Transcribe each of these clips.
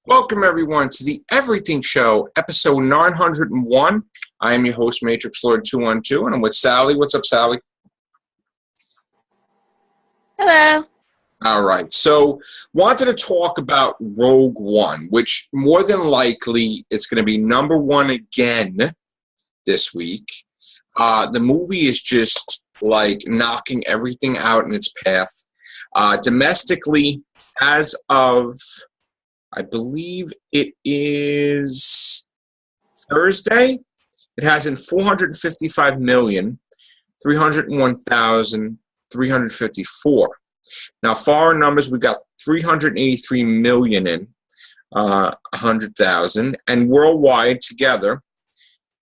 Welcome, everyone, to the Everything Show, episode 901. I am your host, Matrixlord212, and I'm with Sally. What's up, Sally? Hello. All right. So, wanted to talk about Rogue One, which more than likely it's going to be number one again this week. The movie is just like knocking everything out in its path. Domestically, as of I believe it is Thursday. It has in 455,301,354. Now, foreign numbers, we got 383 million in, 100,000, and worldwide together,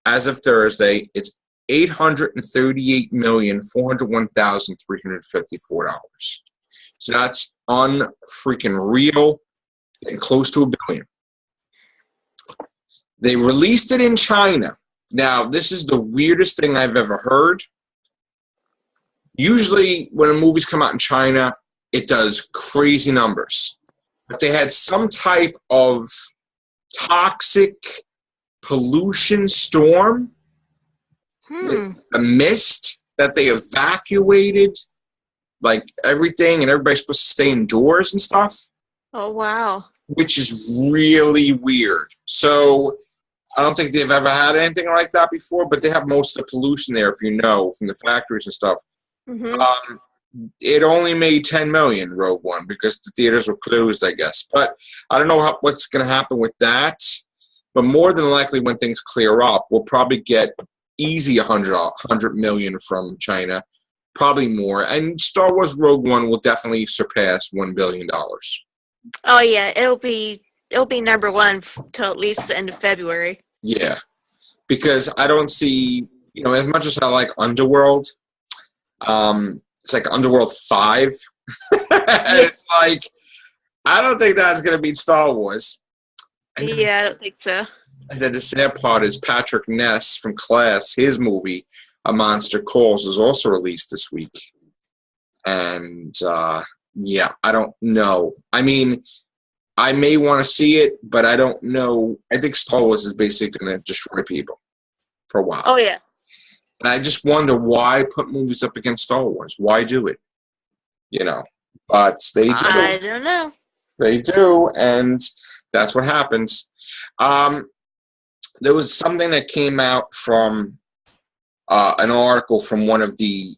as of Thursday, it's $838,401,354. So that's unfreaking real. Getting close to $1 billion. They released it in China. Now, this is the weirdest thing I've ever heard. Usually, when a movie's come out in China, it does crazy numbers. But they had some type of toxic pollution storm with a mist that they evacuated, like everything, and everybody's supposed to stay indoors and stuff. Oh, wow. Which is really weird. So I don't think they've ever had anything like that before, but they have most of the pollution there, if you know, from the factories and stuff. Mm-hmm. It only made $10 million, Rogue One, because the theaters were closed, I guess. But I don't know what's going to happen with that. But more than likely, when things clear up, we'll probably get easy $100 million from China, probably more. And Star Wars Rogue One will definitely surpass $1 billion. Oh yeah, it'll be number one till at least the end of February. Yeah, because I don't see, as much as I like Underworld, it's like Underworld 5. It's like, I don't think that's going to beat Star Wars. Yeah, I don't think so. And then the sad part is Patrick Ness from Class, his movie, A Monster Calls, is also released this week. And, yeah, I don't know. I mean, I may want to see it, but I don't know. I think Star Wars is basically going to destroy people for a while. Oh, yeah. And I just wonder why put movies up against Star Wars. Why do it? But they do. I don't know. They do, and that's what happens. There was something that came out from an article from one of the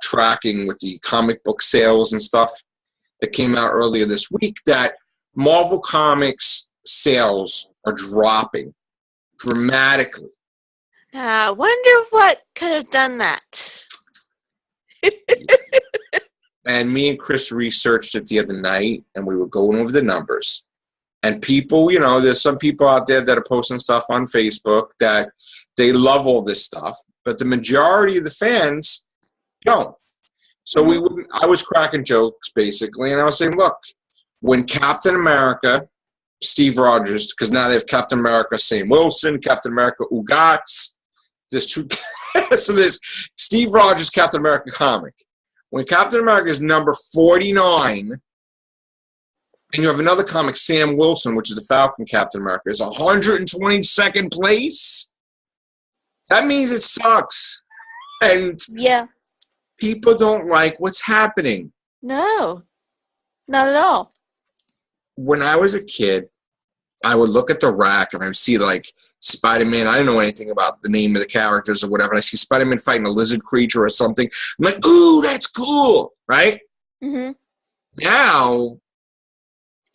tracking with the comic book sales and stuff that came out earlier this week, that Marvel Comics sales are dropping dramatically. I wonder what could have done that. And me and Chris researched it the other night, and we were going over the numbers. And people, there's some people out there that are posting stuff on Facebook that they love all this stuff, but the majority of the fans don't. So I was cracking jokes, basically, and I was saying, look, when Captain America, Steve Rogers, because now they have Captain America Sam Wilson, Captain America Ugats, there's two, so there's Steve Rogers Captain America comic. When Captain America is number 49, and you have another comic, Sam Wilson, which is the Falcon Captain America, is 122nd place, that means it sucks. And yeah. People don't like what's happening. No, not at all. When I was a kid, I would look at the rack and I would see like Spider-Man. I didn't know anything about the name of the characters or whatever. And I see Spider-Man fighting a lizard creature or something. I'm like, ooh, that's cool, right? Mm-hmm. Now,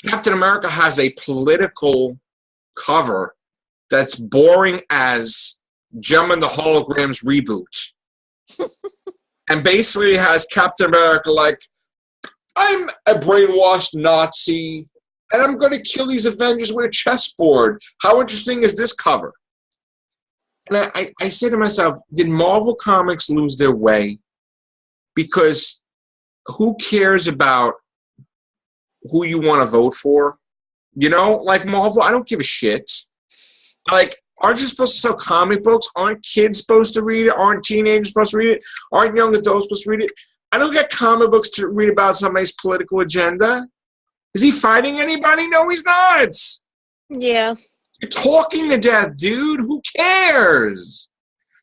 Captain America has a political cover that's boring as Gem and the Holograms reboot. And basically has Captain America like, I'm a brainwashed Nazi, and I'm going to kill these Avengers with a chessboard. How interesting is this cover? And I say to myself, did Marvel Comics lose their way? Because who cares about who you want to vote for? Like Marvel, I don't give a shit. Like, aren't you supposed to sell comic books? Aren't kids supposed to read it? Aren't teenagers supposed to read it? Aren't young adults supposed to read it? I don't get comic books to read about somebody's political agenda. Is he fighting anybody? No, he's not. Yeah. You're talking to death, dude. Who cares?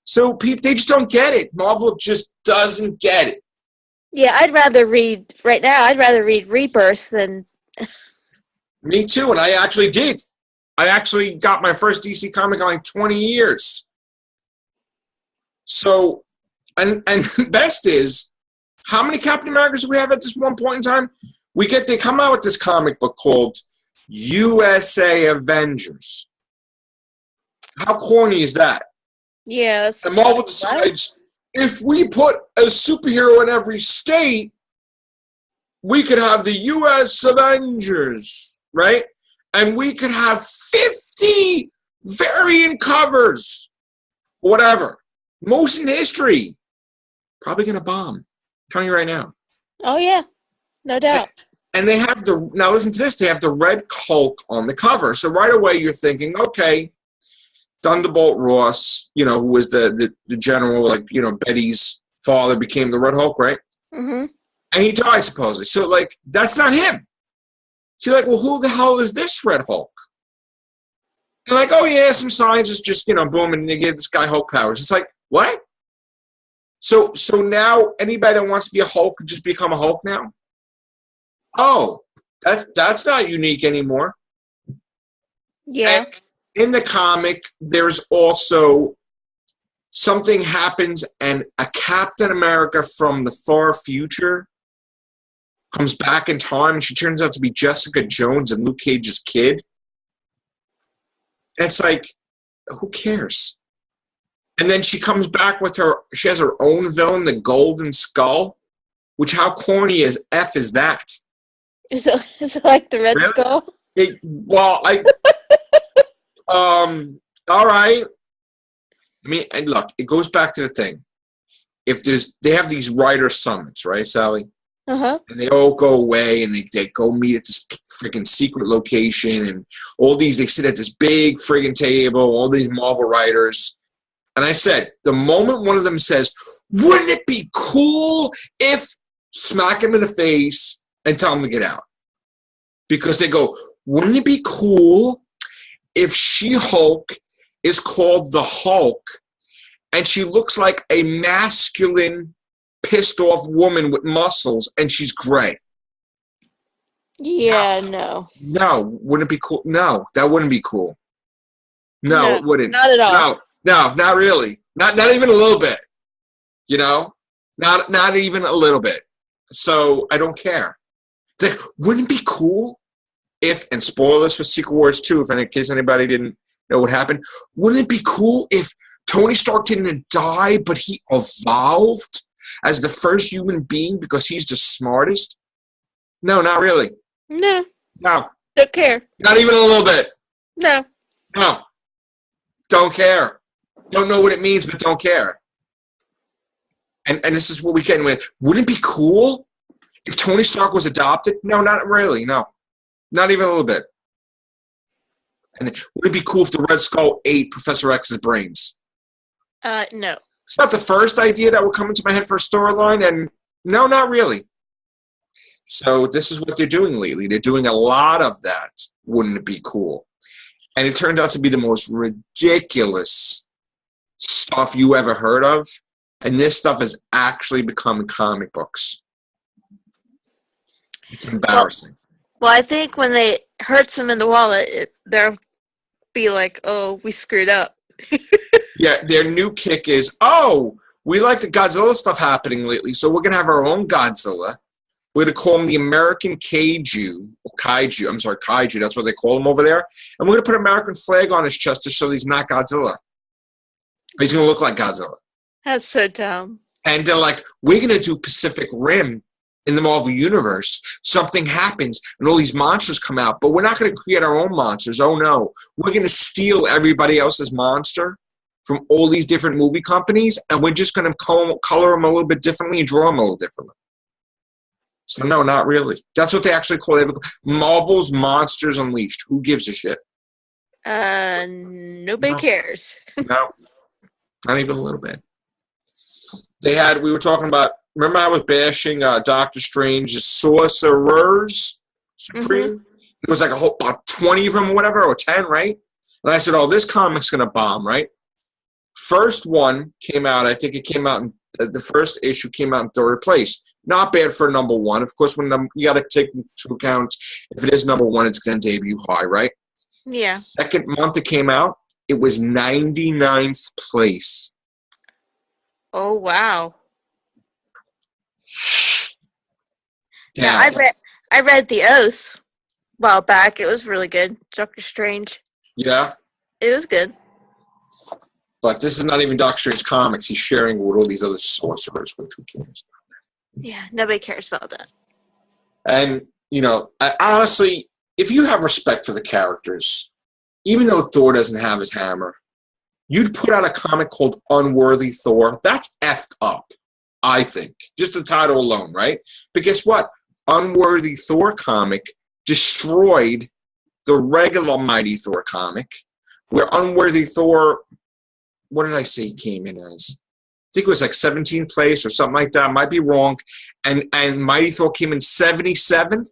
So people, they just don't get it. Marvel just doesn't get it. Yeah, I'd rather read Rebirth than. Me too, and I actually did. I actually got my first DC comic in like 20 years. So, and best is, how many Captain Americas do we have at this one point in time? They come out with this comic book called USA Avengers. How corny is that? Yeah. And Marvel decides, if we put a superhero in every state, we could have the US Avengers, right? And we could have 50 variant covers. Whatever. Most in history. Probably going to bomb. I'm telling you right now. Oh, yeah. No doubt. And they have now listen to this, they have the Red Hulk on the cover. So right away you're thinking, okay, Thunderbolt Ross, who was the general, like, Betty's father became the Red Hulk, right? Mm-hmm. And he died, supposedly. So, like, that's not him. So you're like, well, who the hell is this Red Hulk? And like, oh, yeah, some scientists just, boom, and they gave this guy Hulk powers. It's like, what? So now anybody that wants to be a Hulk could just become a Hulk now? Oh, that's not unique anymore. Yeah. And in the comic, there's also something happens and a Captain America from the far future comes back in time, and she turns out to be Jessica Jones and Luke Cage's kid. And it's like, who cares? And then she comes back with she has her own villain, the Golden Skull, which how corny as F is that? Is it like the Red Skull? All right. I mean, and look, it goes back to the thing. They have these writer summits, right, Sally? Uh-huh. And they all go away and they go meet at this freaking secret location, and they sit at this big friggin' table, all these Marvel writers. And I said, the moment one of them says, wouldn't it be cool if, smack him in the face and tell him to get out. Because they go, wouldn't it be cool if She-Hulk is called the Hulk and she looks like a masculine, pissed off woman with muscles and she's gray? Yeah, no. No, wouldn't it be cool? No, that wouldn't be cool. No, it wouldn't. Not at all. No, not really. Not even a little bit. Not even a little bit. So I don't care. It's like, wouldn't it be cool if, and spoilers for Secret Wars 2, if in case anybody didn't know what happened, wouldn't it be cool if Tony Stark didn't die, but he evolved as the first human being because he's the smartest? No, not really. No. No. Don't care. Not even a little bit. No. No. Don't care. Don't know what it means, but don't care. And this is what we get with. Wouldn't it be cool if Tony Stark was adopted? No, not really. No. Not even a little bit. And would it be cool if the Red Skull ate Professor X's brains? No. It's not the first idea that would come into my head for a storyline, and no, not really. So this is what they're doing lately. They're doing a lot of that. Wouldn't it be cool? And it turned out to be the most ridiculous stuff you ever heard of. And this stuff has actually become comic books. It's embarrassing. Well, I think when they hurts them in the wallet, they'll be like, oh, we screwed up. Yeah, their new kick is, we like the Godzilla stuff happening lately, so we're going to have our own Godzilla. We're going to call him the American Kaiju, Kaiju, that's what they call him over there. And we're going to put an American flag on his chest to show he's not Godzilla. He's going to look like Godzilla. That's so dumb. And they're like, we're going to do Pacific Rim in the Marvel Universe. Something happens, and all these monsters come out, but we're not going to create our own monsters. Oh, no. We're going to steal everybody else's monster from all these different movie companies, and we're just going to color them a little bit differently and draw them a little differently. So, no, not really. That's what they actually call it. Marvel's Monsters Unleashed. Who gives a shit? Nobody cares. No, not even a little bit. We were talking about, remember I was bashing Doctor Strange's Sorcerers Supreme? It was like about 20 of them or whatever, or 10, right? And I said, oh, this comic's going to bomb, right? First one came out, I think it came out, the first issue came out in third place. Not bad for number one. Of course, when you got to take into account, if it is number one, it's going to debut high, right? Yeah. Second month it came out, it was 99th place. Oh, wow. Down. No, I read The Oath a while back. It was really good. Doctor Strange. Yeah? It was good. But this is not even Doctor Strange comics. He's sharing with all these other sorcerers, which who cares? Yeah, nobody cares about that. And, honestly, if you have respect for the characters, even though Thor doesn't have his hammer, you'd put out a comic called Unworthy Thor. That's effed up, I think. Just the title alone, right? But guess what? Unworthy Thor comic destroyed the regular Mighty Thor comic, where Unworthy Thor, what did I say he came in as? I think it was like 17th place or something like that. I might be wrong. And Mighty Thor came in 77th.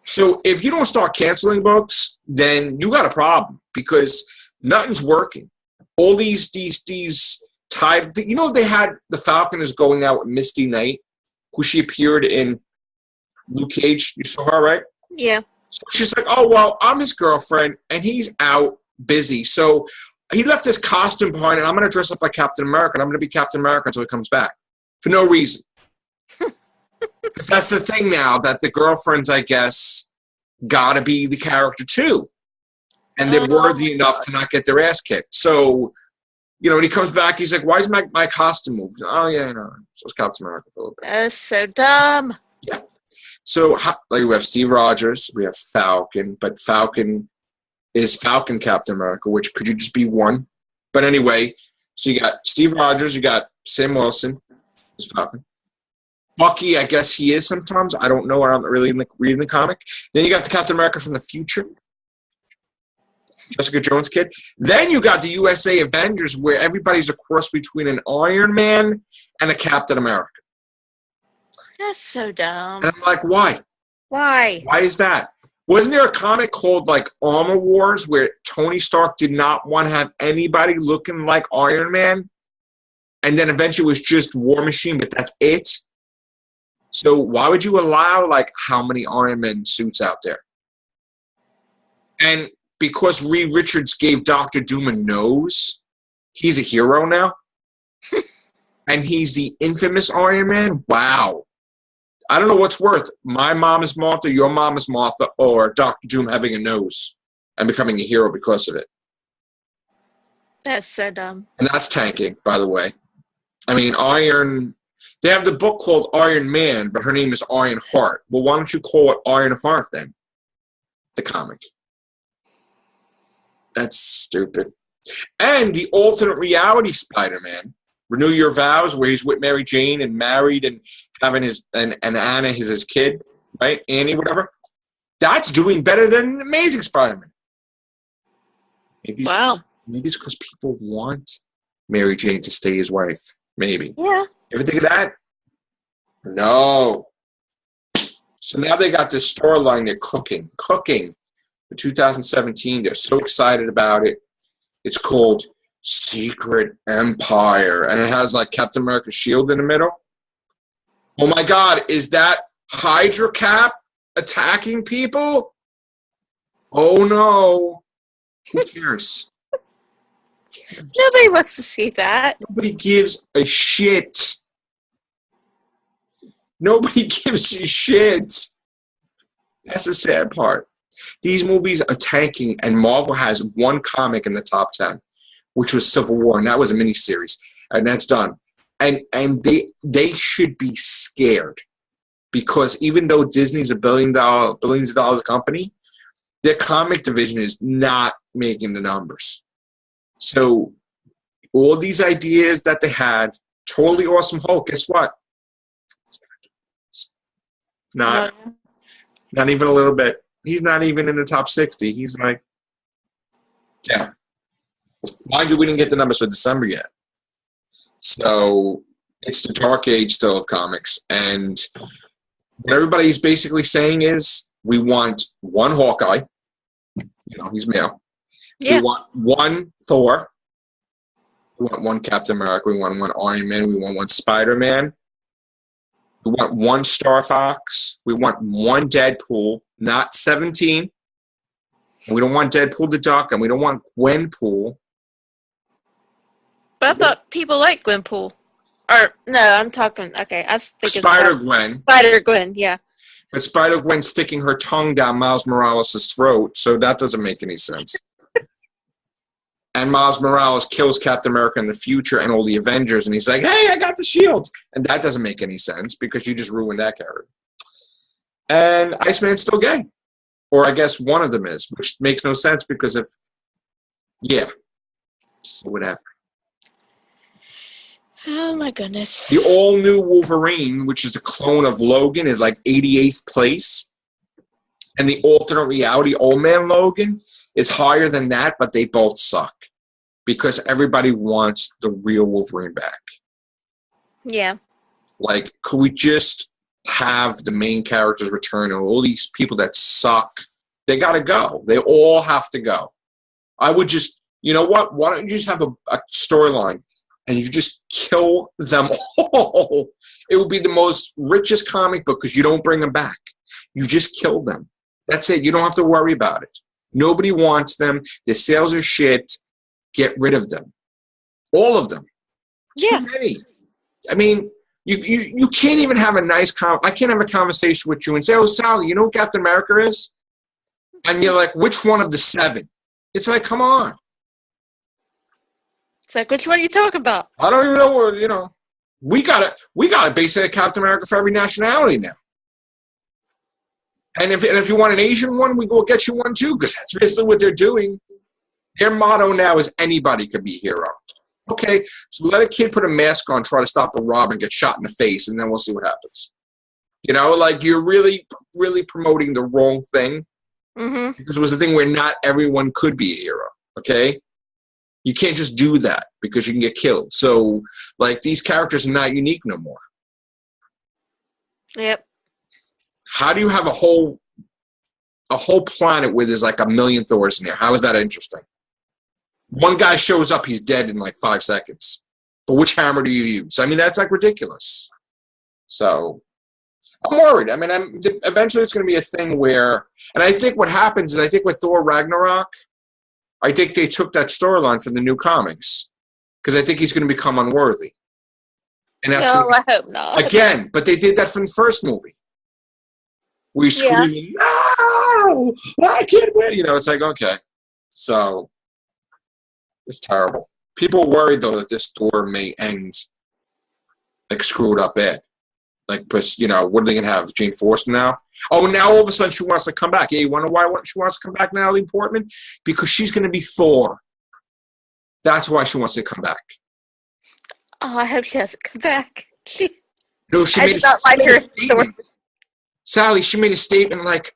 So if you don't start canceling books, then you got a problem because nothing's working. All these tied, they had the Falcon is going out with Misty Knight, who she appeared in Luke Cage. You saw her, right? Yeah. So she's like, oh, well, I'm his girlfriend, and he's out busy. So he left his costume behind, and I'm going to dress up like Captain America, and I'm going to be Captain America until he comes back. For no reason. Because that's the thing now, that the girlfriends, I guess, got to be the character too. And they're worthy enough to not get their ass kicked. So, when he comes back, he's like, why is my costume moved? Oh, yeah, so it's Captain America for a little bit. That's so dumb. Yeah. So, we have Steve Rogers, we have Falcon, but Falcon is Falcon Captain America, which could you just be one? But anyway, so you got Steve Rogers, you got Sam Wilson, who's Falcon. Bucky, I guess he is sometimes. I don't know. I'm not really reading the comic. Then you got the Captain America from the future, Jessica Jones kid. Then you got the USA Avengers, where everybody's a cross between an Iron Man and a Captain America. That's so dumb. And I'm like, why? Why? Why is that? Wasn't there a comic called Armor Wars where Tony Stark did not want to have anybody looking like Iron Man? And then eventually it was just War Machine, but that's it? So why would you allow how many Iron Man suits out there? And because Reed Richards gave Dr. Doom a nose, he's a hero now? And he's the infamous Iron Man? Wow. I don't know what's worth. My mom is Martha, your mom is Martha, or Dr. Doom having a nose and becoming a hero because of it. That's so dumb. And that's tanking, by the way. I mean, they have the book called Iron Man, but her name is Iron Heart. Well, why don't you call it Iron Heart then? The comic. That's stupid. And the alternate reality Spider-Man, Renew Your Vows, where he's with Mary Jane and married and having and Anna is his kid, right? Annie, whatever. That's doing better than Amazing Spider-Man. Maybe it's because people want Mary Jane to stay his wife. Maybe. Yeah. You ever think of that? No. So now they got this storyline they're cooking for 2017. They're so excited about it. It's called Secret Empire, and it has Captain America's shield in the middle. Oh my God, is that Hydra Cap attacking people? Oh no. Who cares? Nobody wants to see that. Nobody gives a shit. Nobody gives a shit. That's the sad part. These movies are tanking, and Marvel has one comic in the top 10, which was Civil War, and that was a miniseries, and that's done. And they should be scared, because even though Disney's a billions of dollars company, their comic division is not making the numbers. So all these ideas that they had, totally awesome Hulk, guess what? Not even a little bit. He's not even in the top 60. He's yeah. Mind you, we didn't get the numbers for December yet. So it's the dark age still of comics. And what everybody's basically saying is We want one Hawkeye. He's male. Yeah. We want one Thor. We want one Captain America. We want one Iron Man. We want one Spider-Man. We want one Star Fox. We want one Deadpool, not 17. And we don't want Deadpool the Duck, and we don't want Gwenpool. But I thought people like Gwenpool. Or, no, I'm talking, okay, I think it's Spider-Gwen. Spider-Gwen, yeah. But Spider-Gwen sticking her tongue down Miles Morales' throat, so that doesn't make any sense. And Miles Morales kills Captain America in the future and all the Avengers, and he's like, hey, I got the shield. And that doesn't make any sense because you just ruined that character. And Iceman's still gay. Or I guess one of them is, which makes no sense because so whatever. Oh my goodness. The all-new Wolverine, which is the clone of Logan, is like 88th place. And the alternate reality Old Man Logan is higher than that, but they both suck. Because everybody wants the real Wolverine back. Yeah. Like, could we just have the main characters return and all these people that suck, they gotta go. They all have to go. I would just, you know what? Why don't you just have a storyline and you just kill them all? It would be the most richest comic book because you don't bring them back. You just kill them. That's it. You don't have to worry about it. Nobody wants them. Their sales are shit. Get rid of them. All of them. Yeah. Too many. I mean, you can't even have a nice I can't have a conversation with you and say, oh, Sally, you know who Captain America is? And you're like, which one of the 7? It's like, come on. It's like, which one are you talking about? I don't even know we gotta basically Captain America for every nationality now. And if you want an Asian one, we go get you one too, because that's basically what they're doing. Their motto now is anybody can be a hero. Okay, so let a kid put a mask on, try to stop a robber and get shot in the face, and then we'll see what happens. Like you're really, really promoting the wrong thing. Mm-hmm. Because it was the thing where not everyone could be a hero. Okay? You can't just do that because you can get killed. So, like, these characters are not unique no more. Yep. How do you have a whole planet where there's like 1 million Thors in there? How is that interesting? One guy shows up, he's dead in like 5 seconds. But which hammer do you use? I mean, that's like ridiculous. So, I'm worried. I mean, eventually it's going to be a thing where, and I think what happens is, I think with Thor Ragnarok, I think they took that storyline from the new comics because I think he's going to become unworthy. And that's I hope not. Again, but they did that from the first movie. We screaming, no, I can't win. It's like, okay. So, it's terrible. People are worried, though, that this Thor may end like screwed up bad. Like, what are they going to have? Jane Foster now? Oh, now all of a sudden she wants to come back. Yeah, you wonder why she wants to come back, Natalie Portman? Because she's going to be Thor. That's why she wants to come back. Oh, I hope she doesn't come back. No, she made a statement. Sally, she made a statement like,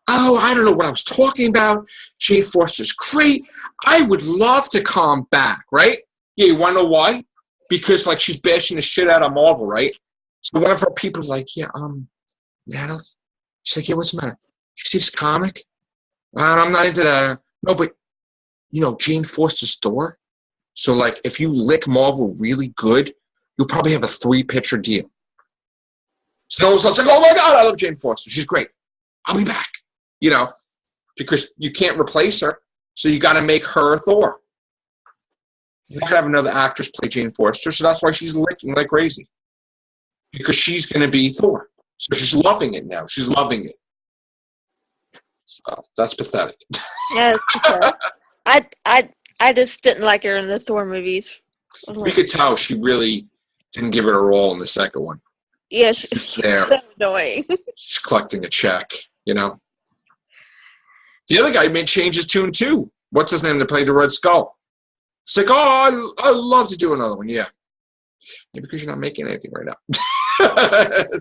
oh, I don't know what I was talking about. Jane Foster's great. I would love to come back, right? Yeah, you want to know why? Because, like, she's bashing the shit out of Marvel, right? So one of her people's like, yeah, Natalie? She's like, yeah, what's the matter? You see this comic? I'm not into that. No, but, Jane Foster's Thor. So, like, if you lick Marvel really good, you'll probably have a 3-picture deal. So it's like, oh my God, I love Jane Foster. She's great. I'll be back. Because you can't replace her. So you got to make her Thor. You got to have another actress play Jane Foster. So that's why she's licking like crazy. Because she's going to be Thor. So she's loving it now. She's loving it. So that's pathetic. Yeah, it's pathetic. I just didn't like her in the Thor movies. We could tell she really didn't give it her all in the second one. Yeah, she's so annoying. She's collecting a check, The other guy made changes tune too. What's his name that played the Red Skull? It's like, oh, I'd love to do another one. Yeah. Because you're not making anything right now.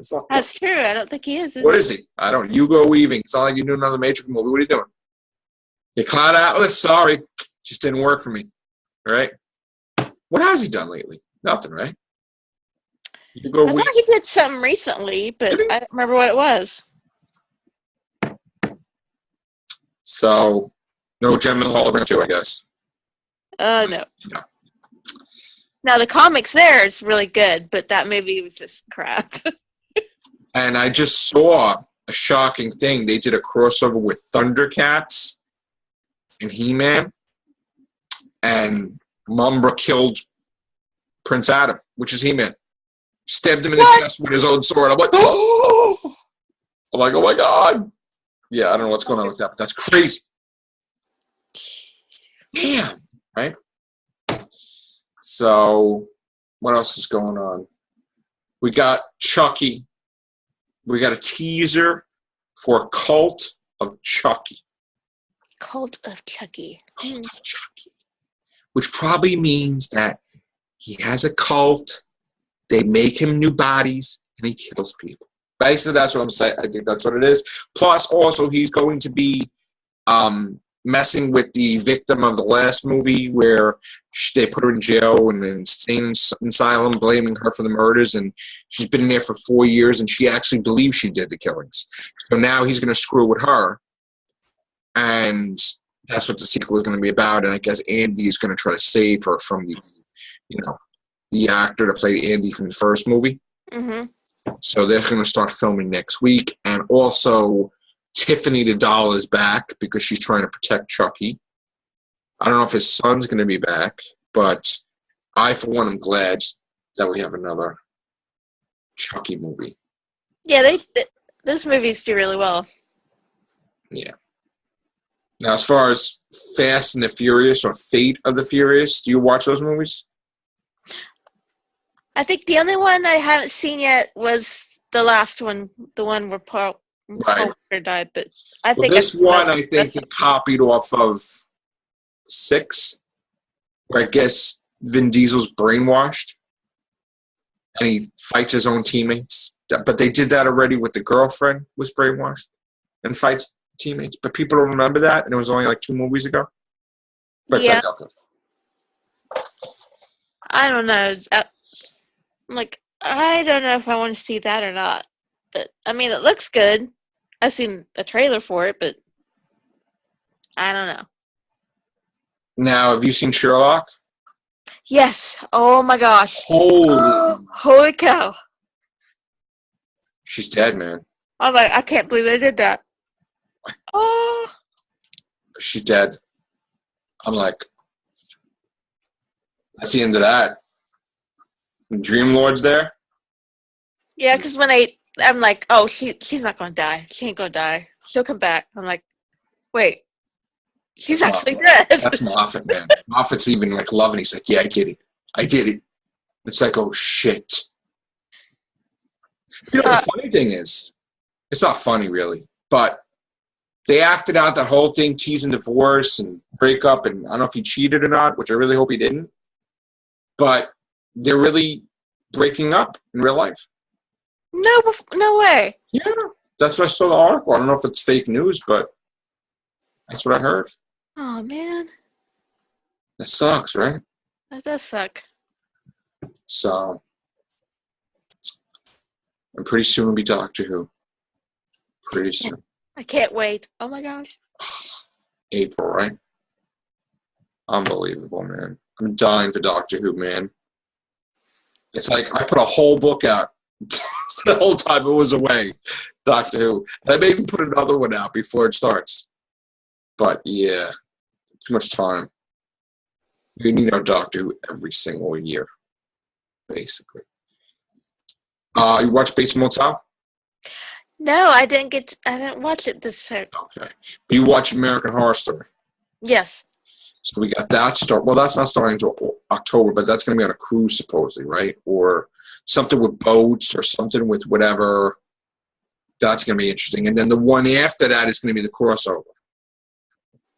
So, that's true. I don't think he is. What is he? I don't know. Hugo Weaving. It's not like you do another Matrix movie. What are you doing? You Cloud Atlas? Sorry. Just didn't work for me. All right? What has he done lately? Nothing, right? I thought he did something recently, but I don't remember what it was. So, no Gem and the Hologram 2, I guess. No. No. Now, the comics there is really good, but that movie was just crap. And I just saw a shocking thing. They did a crossover with Thundercats and He-Man. And Mumbra killed Prince Adam, which is He-Man. Stabbed him in the chest with his own sword. I'm like, oh! I'm like, oh my god! Yeah, I don't know what's going on with that, but that's crazy. Damn, right? So, what else is going on? We got Chucky. We got a teaser for Cult of Chucky. Cult of Chucky. Cult of Chucky. Which probably means that he has a cult, they make him new bodies, and he kills people. Basically, that's what I'm saying. I think that's what it is. Plus, also, he's going to be messing with the victim of the last movie where they put her in jail and an insane asylum, blaming her for the murders, and she's been in there for 4 years, and she actually believes she did the killings. So now he's going to screw with her, and that's what the sequel is going to be about. And I guess Andy is going to try to save her from the actor that played Andy from the first movie. Mm-hmm. So they're going to start filming next week. And also, Tiffany the doll is back because she's trying to protect Chucky. I don't know if his son's going to be back, but I, for one, am glad that we have another Chucky movie. Yeah, those movies do really well. Yeah. Now, as far as Fast and the Furious or Fate of the Furious, do you watch those movies? I think the only one I haven't seen yet was the last one, the one where Paul Walker died. But I think this one, I think, he copied off of 6, where I guess Vin Diesel's brainwashed, and he fights his own teammates. But they did that already with the girlfriend was brainwashed and fights teammates. But people don't remember that, and it was only like 2 movies ago. But yeah. it's like, okay. I don't know. I don't know if I want to see that or not. But, I mean, it looks good. I've seen the trailer for it, but I don't know. Now, have you seen Sherlock? Yes. Oh, my gosh. Holy cow. She's dead, man. I'm like, I can't believe they did that. Oh. She's dead. I'm like, that's the end of that. Dream Lord's there? Yeah, because when I'm like, oh, she's not going to die. She ain't going to die. She'll come back. I'm like, wait. She's That's actually Moffat. dead. That's Moffat, man. Moffat's even like loving it. He's like, yeah, I did it. I did it. It's like, oh, shit. You know, the funny thing is, it's not funny, really, but they acted out that whole thing, teasing divorce and breakup, and I don't know if he cheated or not, which I really hope he didn't, but they're really breaking up in real life. No way. Yeah, that's what I saw the article. I don't know if it's fake news, but that's what I heard. Oh, man. That sucks, right? That does suck. So, and pretty soon will be Doctor Who. Pretty soon. I can't wait. Oh, my gosh. April, right? Unbelievable, man. I'm dying for Doctor Who, man. It's like I put a whole book out the whole time it was away, Doctor Who. And I may even put another one out before it starts. But, yeah, too much time. We need our Doctor Who every single year, basically. You watch Bates Motel? No, I didn't watch it this time. Okay. But you watch American Horror Story? Yes. So we got that start. Well, that's not starting until October, but that's going to be on a cruise, supposedly, right? Or something with boats or something with whatever. That's going to be interesting. And then the one after that is going to be the crossover.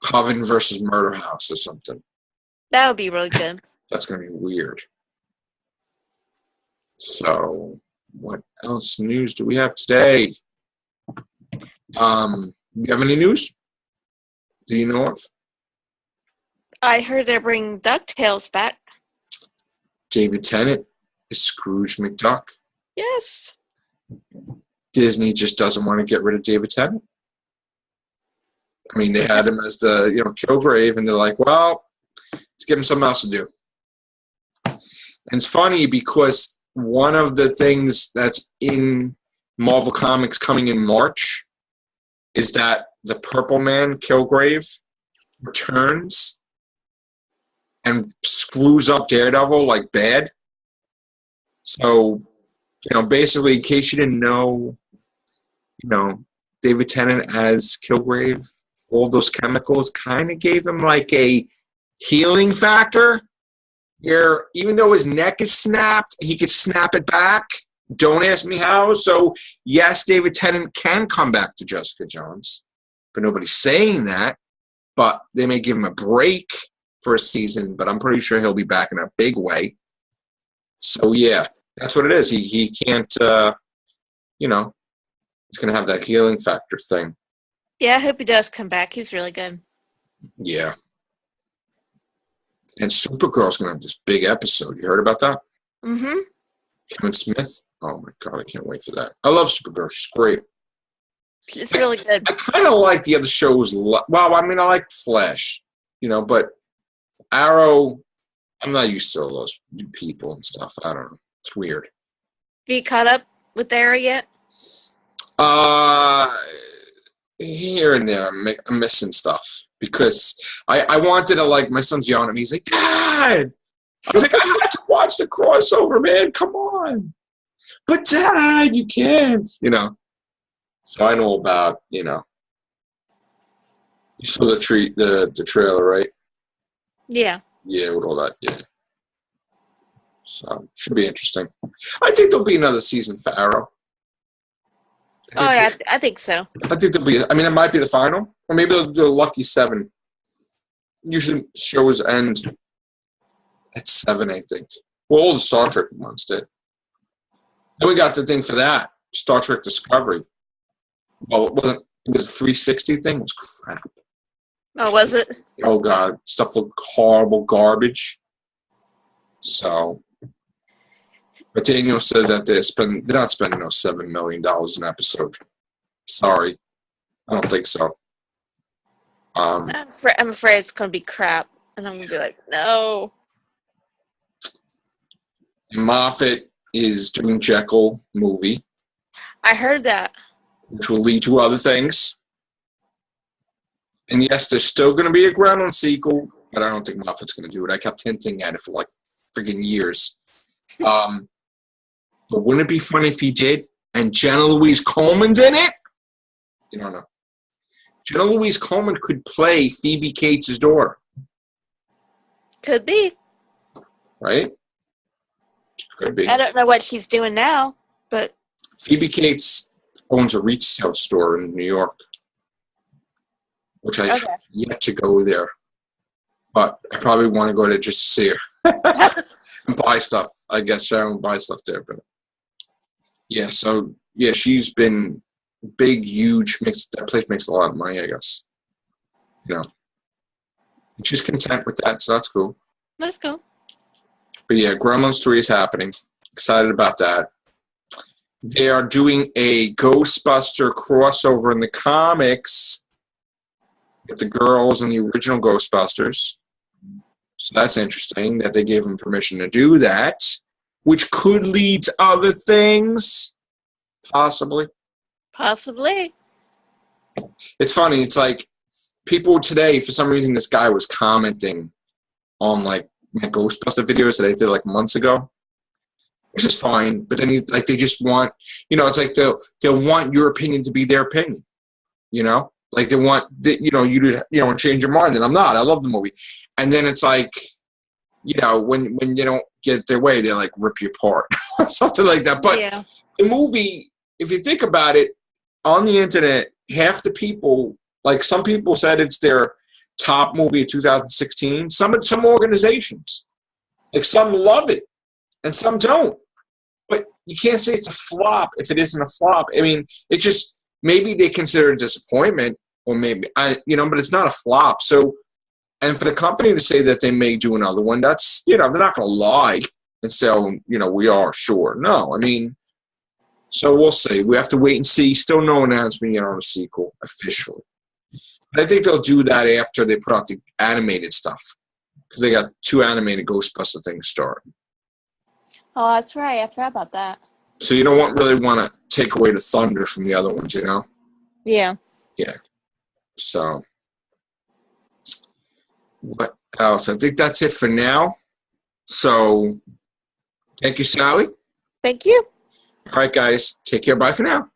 Coven versus Murder House or something. That would be really good. That's going to be weird. So, what else news do we have today? You have any news? Do you know of? I heard they're bringing DuckTales back. David Tennant is Scrooge McDuck. Yes. Disney just doesn't want to get rid of David Tennant. I mean, they had him as the, Kilgrave, and they're like, well, let's give him something else to do. And it's funny because one of the things that's in Marvel Comics coming in March is that the Purple Man, Kilgrave, returns and screws up Daredevil like bad. So, basically, in case you didn't know, David Tennant as Kilgrave, all those chemicals kind of gave him like a healing factor where even though his neck is snapped, he could snap it back. Don't ask me how. So, yes, David Tennant can come back to Jessica Jones, but nobody's saying that. But they may give him a break for a season, but I'm pretty sure he'll be back in a big way. So, yeah, that's what it is. He can't, he's going to have that healing factor thing. Yeah, I hope he does come back. He's really good. Yeah. And Supergirl's going to have this big episode. You heard about that? Mm-hmm. Kevin Smith? Oh, my God, I can't wait for that. I love Supergirl. She's great. It's really good. I kind of like the other shows. Well, I mean, I like Flash, but Arrow, I'm not used to all those new people and stuff. I don't know. It's weird. Have you caught up with Arrow yet? Here and there, I'm missing stuff because I wanted to, like, my son's yelling at me. He's like, Dad! I was like, I had to watch the crossover, man. Come on. But, Dad, you can't, So I know about, You saw the trailer, right? Yeah. Yeah, with all that, yeah. So, should be interesting. I think there'll be another season for Arrow. I think so. I think there'll be, it might be the final. Or maybe they'll do a lucky 7. Usually shows end at 7, I think. Well, all the Star Trek ones did. Then we got the thing for that, Star Trek Discovery. Well, it was a 360 thing. It was crap. Oh, was it? Oh, God. Stuff looked horrible, garbage. So, but Daniel says that they're not spending $7 million an episode. Sorry. I don't think so. I'm afraid it's going to be crap. And I'm going to be like, no. Moffat is doing Jekyll movie. I heard that. Which will lead to other things. And yes, there's still going to be a Groundhog sequel, but I don't think Moffat's going to do it. I kept hinting at it for like friggin' years. But wouldn't it be funny if he did? And Jenna Louise Coleman's in it? You don't know. Jenna Louise Coleman could play Phoebe Cates' daughter. Could be. Right? Could be. I don't know what she's doing now, but... Phoebe Cates owns a retail store in New York, which I have yet to go there. But I probably want to go there just to see her and buy stuff. I guess I don't buy stuff there. But yeah, so yeah, she's been big, huge. That place makes a lot of money, I guess. And she's content with that, so that's cool. That's cool. But yeah, Gremlins 3 is happening. Excited about that. They are doing a Ghostbuster crossover in the comics with the girls in the original Ghostbusters. So that's interesting that they gave them permission to do that, which could lead to other things. Possibly. Possibly. It's funny. It's like people today, for some reason, this guy was commenting on like my Ghostbuster videos that I did like months ago. Which is fine, but then they just want, it's like they'll want your opinion to be their opinion, like they want, you to, change your mind, and I'm not. I love the movie, and then it's like, when you don't get their way, they like rip you apart, something like that. But yeah. The movie, if you think about it, on the internet, half the people, like some people said it's their top movie of 2016. Some organizations, like some love it, and some don't. But you can't say it's a flop if it isn't a flop. I mean, it just, maybe they consider it a disappointment, or maybe, but it's not a flop. So, and for the company to say that they may do another one, that's, they're not going to lie and say, we are sure. No, so we'll see. We have to wait and see. Still no announcement yet on a sequel officially. I think they'll do that after they put out the animated stuff. Because they got 2 animated Ghostbuster things starting. Oh, that's right. I forgot about that. So you don't really want to take away the thunder from the other ones, you know? Yeah. Yeah. So, what else? I think that's it for now. So, thank you, Sally. Thank you. All right, guys. Take care. Bye for now.